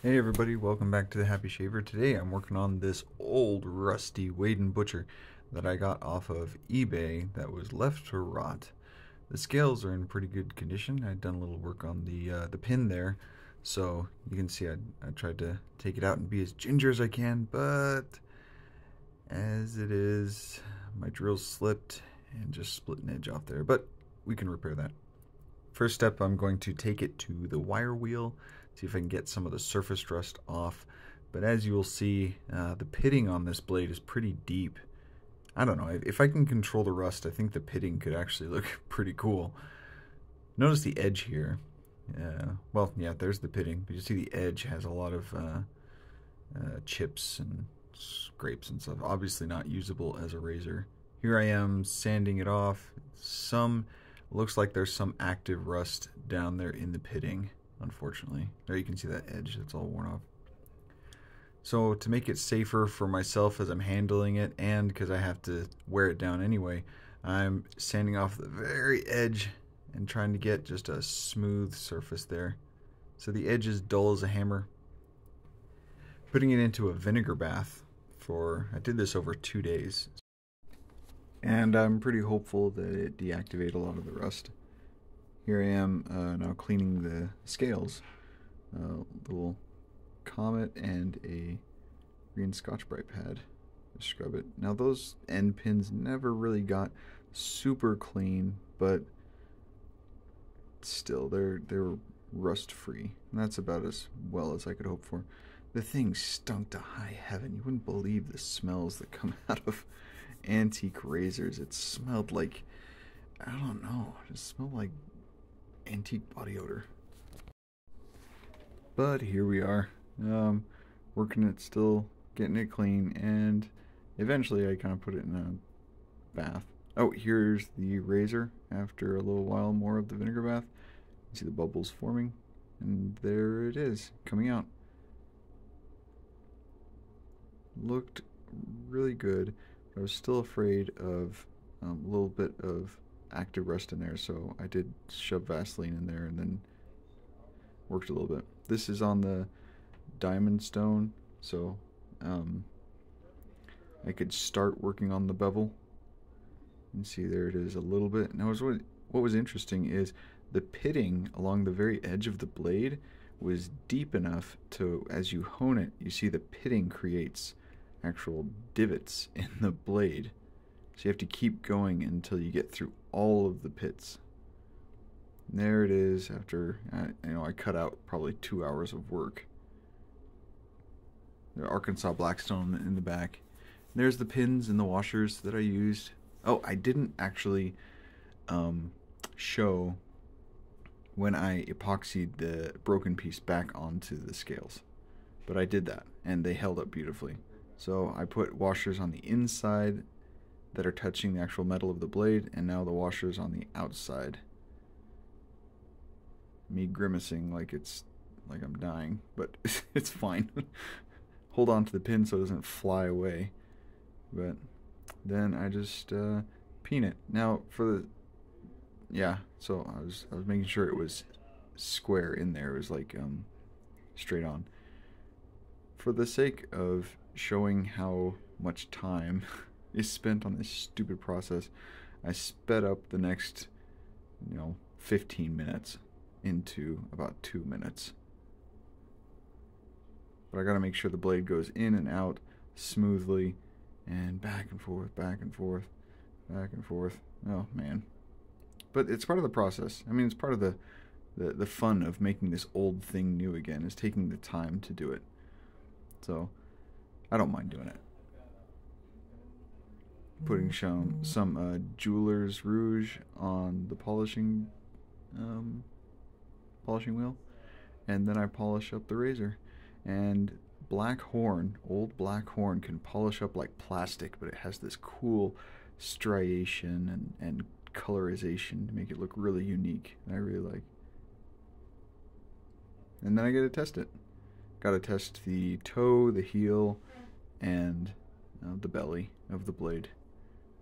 Hey everybody, welcome back to the Happy Shaver. Today I'm working on this old rusty Wade & Butcher that I got off of eBay that was left to rot. The scales are in pretty good condition. I'd done a little work on the pin there, so you can see I tried to take it out and be as ginger as I can, but as it is, my drill slipped and just split an edge off there, but we can repair that. First step, I'm going to take it to the wire wheel, see if I can get some of the surface rust off. But as you will see, the pitting on this blade is pretty deep. I don't know, if I can control the rust, I think the pitting could actually look pretty cool. Notice the edge here. Well, yeah, there's the pitting, but you see the edge has a lot of chips and scrapes and stuff. Obviously not usable as a razor. Here I am sanding it off. Looks like there's some active rust down there in the pitting, unfortunately. There you can see that edge that's all worn off. So to make it safer for myself as I'm handling it, and because I have to wear it down anyway, I'm sanding off the very edge and trying to get just a smooth surface there. So the edge is dull as a hammer. Putting it into a vinegar bath I did this over 2 days. And I'm pretty hopeful that it deactivated a lot of the rust. Here I am now cleaning the scales. Little Comet and a green Scotch-Brite pad to scrub it. Now those end pins never really got super clean, but still they're rust free. And that's about as well as I could hope for. The thing stunk to high heaven. You wouldn't believe the smells that come out of antique razors. It smelled like, I don't know, it just smelled like antique body odor. But here we are, working it still, getting it clean, and eventually I kind of put it in a bath. Oh, here's the razor after a little while more of the vinegar bath. You see the bubbles forming, and there it is, coming out. Looked really good. I was still afraid of a little bit of active rust in there, so I did shove Vaseline in there and then worked a little bit. This is on the diamond stone, so I could start working on the bevel. And see, there it is a little bit. Now, what was interesting is the pitting along the very edge of the blade was deep enough to, as you hone it, you see the pitting creates actual divots in the blade. So you have to keep going until you get through all of the pits. And there it is after, I cut out probably 2 hours of work. The Arkansas Blackstone in the back. And there's the pins and the washers that I used. Oh, I didn't actually show when I epoxied the broken piece back onto the scales. But I did that, and they held up beautifully. So I put washers on the inside that are touching the actual metal of the blade, and now the washers on the outside. Me grimacing like I'm dying, but it's fine. Hold on to the pin so it doesn't fly away. But then I just peen it. Now so I was making sure it was square in there. It was like straight on. For the sake of showing how much time is spent on this stupid process, I sped up the next 15 minutes into about 2 minutes. But I gotta make sure the blade goes in and out smoothly and back and forth, back and forth, back and forth. Oh man. But it's part of the process. I mean, it's part of the fun of making this old thing new again, is taking the time to do it. So I don't mind doing it. Putting some Jeweler's Rouge on the polishing wheel, and then I polish up the razor. And old black horn can polish up like plastic, but it has this cool striation and colorization to make it look really unique, and I really like. And then I get to test it. Got to test the toe, the heel, and the belly of the blade.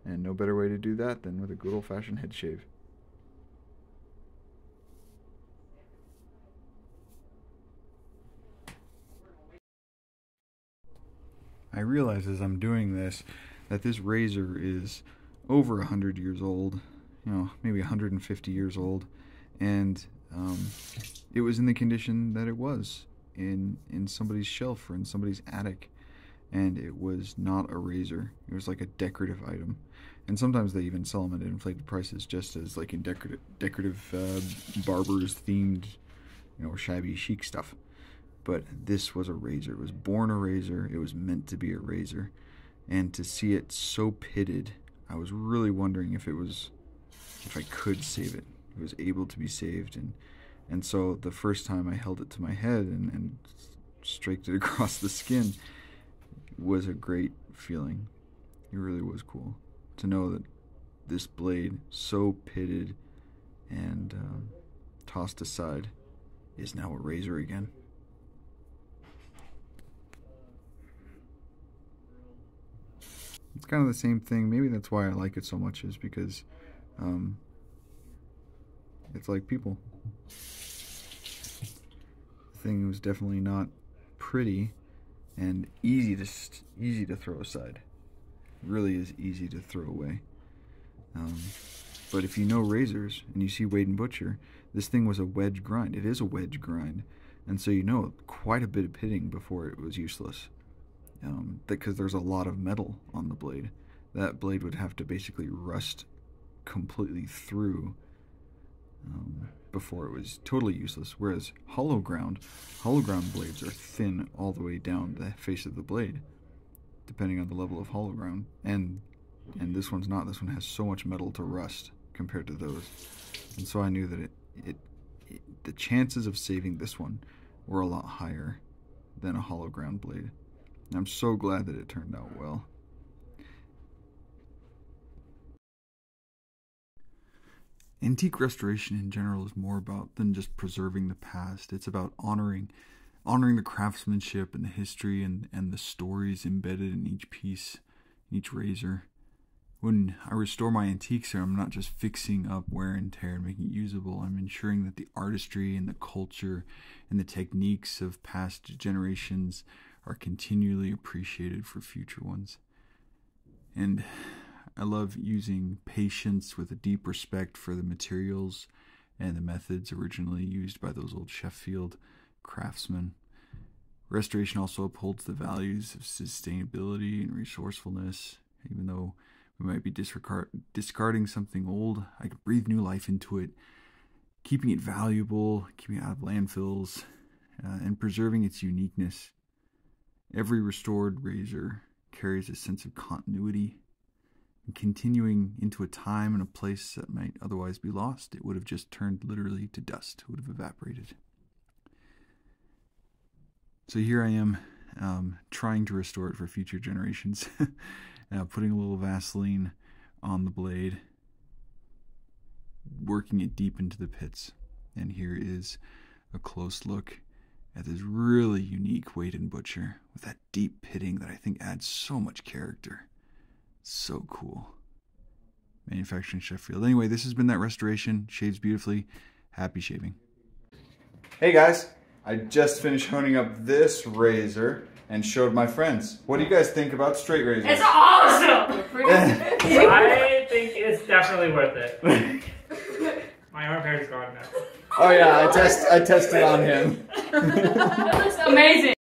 And no better way to do that than with a good old-fashioned head shave. I realize as I'm doing this that this razor is over 100 years old, you know, maybe 150 years old, and it was in the condition that it was in somebody's shelf or in somebody's attic, and it was not a razor. It was like a decorative item, and sometimes they even sell them at inflated prices, just as like in decorative barbers themed, you know, shabby chic stuff. But this was a razor. It was born a razor. It was meant to be a razor. And to see it so pitted, I was really wondering if I could save it. It was able to be saved. And so the first time I held it to my head and straked it across the skin was a great feeling. It really was cool to know that this blade, so pitted and tossed aside, is now a razor again. It's kind of the same thing. Maybe that's why I like it so much, is because it's like people. The thing was definitely not pretty and easy to throw aside. It really is easy to throw away. But if you know razors and you see Wade & Butcher, this thing was a wedge grind. It is a wedge grind, and so you know quite a bit of pitting before it was useless. Because there's a lot of metal on the blade. That blade would have to basically rust completely through before it was totally useless. Whereas hollow ground blades are thin all the way down the face of the blade, depending on the level of hollow ground. And this one's not. This one has so much metal to rust compared to those. And so I knew that the chances of saving this one were a lot higher than a hollow ground blade. I'm so glad that it turned out well. Antique restoration in general is more about than just preserving the past. It's about honoring the craftsmanship and the history and the stories embedded in each piece, each razor. When I restore my antiques here, I'm not just fixing up wear and tear and making it usable. I'm ensuring that the artistry and the culture and the techniques of past generations are continually appreciated for future ones. And I love using patience with a deep respect for the materials and the methods originally used by those old Sheffield craftsmen. Restoration also upholds the values of sustainability and resourcefulness. Even though we might be discarding something old, I can breathe new life into it, keeping it valuable, keeping it out of landfills, and preserving its uniqueness. Every restored razor carries a sense of continuity, and continuing into a time and a place that might otherwise be lost. It would have just turned literally to dust. It would have evaporated. So here I am, trying to restore it for future generations, putting a little Vaseline on the blade, working it deep into the pits. And here is a close look at this really unique Wade & Butcher with that deep pitting that I think adds so much character. So cool. Manufacturing Sheffield. Anyway, this has been that restoration. Shaves beautifully. Happy shaving. Hey guys, I just finished honing up this razor and showed my friends. What do you guys think about straight razors? It's awesome! I think it's definitely worth it. My arm hair is gone now. Oh yeah, I tested on him. That looks amazing.